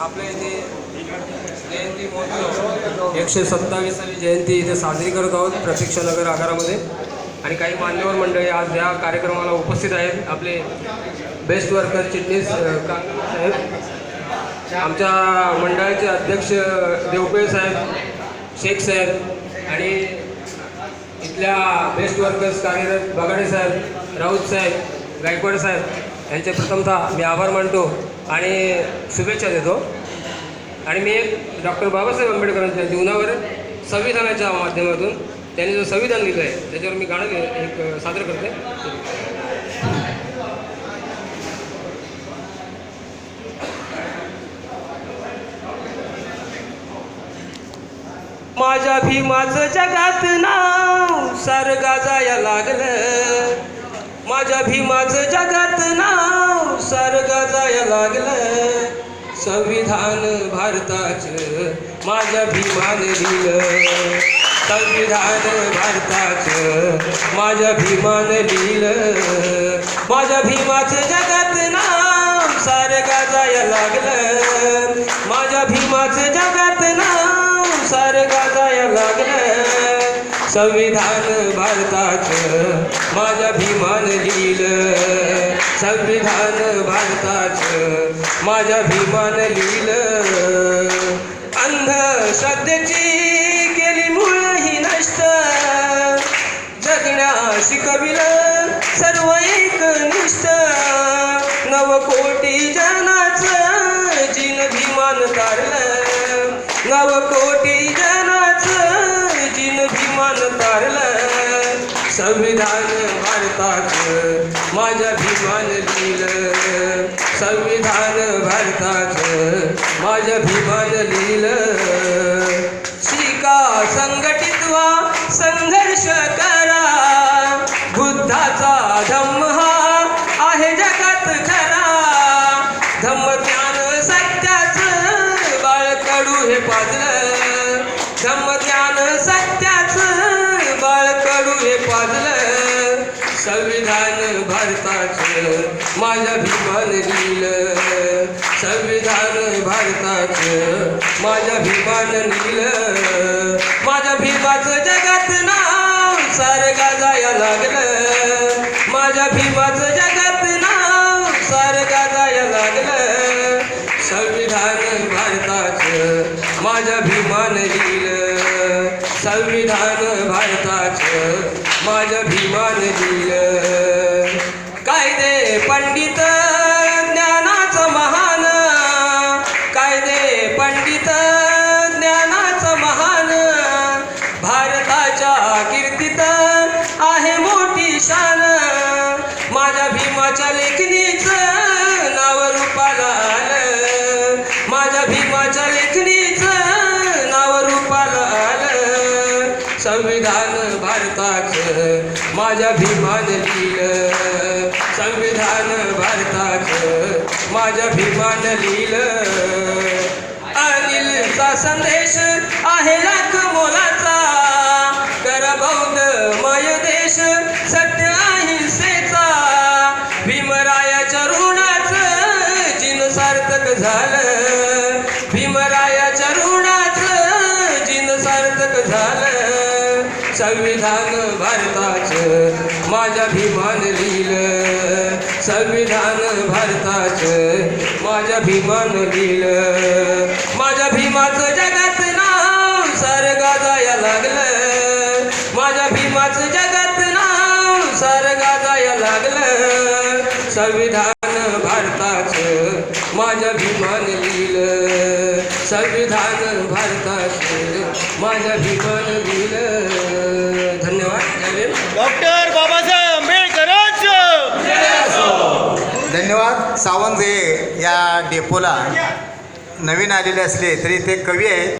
आपल्या इथे जयंती महोत्सव 127वी जयंती इथे साजरी करत आहोत प्रतीक्षा नगर आगारामध्ये. आणि काही मान्यवर मंडळी आज या कार्यक्रमाला उपस्थित आहेत. आपले बेस्ट वर्कर चिटणीस साहेब, आमच्या मंडळाचे अध्यक्ष देवपेळ साहेब, शेख साहेब आणि इथल्या बेस्ट वर्कर्स कार्यरत बगाडे साहेब, राऊत साहेब, गायकवाड साहेब यांचे प्रथमतः मी आभार मानतो आणि शुभेच्छा देतो. आणि मी एक डॉक्टर बाबासाहेब आंबेडकरांच्या जीवनावर संविधानाच्या माध्यमातून त्यांनी जो संविधान लिहिलं आहे त्याच्यावर मी गाणं एक सादर करते. माझ्या भीमाचं जगात नाव सारं गाजाया लागलं, माझ्या भीमाचं जगात नाव सारं गाजाया लागलं. संविधान भारताचं माझ्या भीमानं लिहिलं, संविधान भारताचं माझ्या भीमानं लिहिलं. माझ्या भीमाचं जगात नाव सारं गाजाया लागलं, माझ्या भीमाचं जगात नाव सारं गाजाया लागलं. संविधान भारताचं माझ्या भीमानं लिहिलं, संविधान भारताचं माझ्या भीमानं लिहिलं. अंधश्रद्धेची केली मूळ ही नष्ट, जगण्या शिकविलं सर्व एकनिष्ठ. 9 कोटी जनाचं जिन भीमान तारलं, 9 कोटी जनाचं जिन भीमान तारलं. संविधान भारताचं माझ्या भीमानं लिहिलं, संविधान भारताचं माझ्या भीमानं लिहिलं. शिका संघटित व्हा संघर्ष करा, बुद्धाचा धम्म हा आहे जगात खरा. धम्मज्ञान सत्याचं बाळकडू हे पाजलं, धम्मज्ञान सत्याचं बाळकडू हे पाजलं. संविधान भारताचं माझ्या भीमानं लिहिलं, संविधान भारताचं माझ्या भीमानं लिहिलं. माझ्या भीमाचं जगात नाव सारं गाजाया लागलं, माझ्या भीमाचं जगात नाव सारं गाजाया लागलं. संविधान भारताचं माझ्या भीमानं लिहिलं, संविधान भारताचं माझ्या भीमानं लिहिलं. कायदे पंडित ज्ञानाचं महान, कायदे पंडित ज्ञानाचं महान. भारताच्या कीर्तीत आहे मोठी शान, माझ्या भीमाच्या लेखणीचं नाव रूपाला आलं, माझ्या भीमाच्या लेखणीचं नाव रूपाला आलं. संविधान भारताचं माझ्या भीमानं लिहिलं, संविधान भारताचं माझ्या भीमानं लिहिलं. अनिलचा संदेश आहे लाख मोलाचा, कर बौद्धमय देश सत्य अहिंसेचा. भीमरायाच्या ऋणाचं जिन सार्थक झालं, भीमरायाच्या ऋणाचं जिन सार्थक झालं. संविधान भारताचं माझ्या भीमानं लिहिलं, संविधान भारताचं माझ्या भीमानं लिहिलं. माझ्या भीमाचं जगात नाव सारं गाजाया लागलं, माझ्या भीमाचं जगात नाव सारं गाजाया लागलं. संविधान भारताचं माझ्या भीमानं लिहिलं, संविधान भारताचं माझ्या भीमानं लिहिलं. धन्यवाद. डॉक्टर बाबासाहेब आंबेडकरांचं धन्यवाद. सावंत हे या डेपोला नवीन आलेले असले तरी ते कवी आहेत.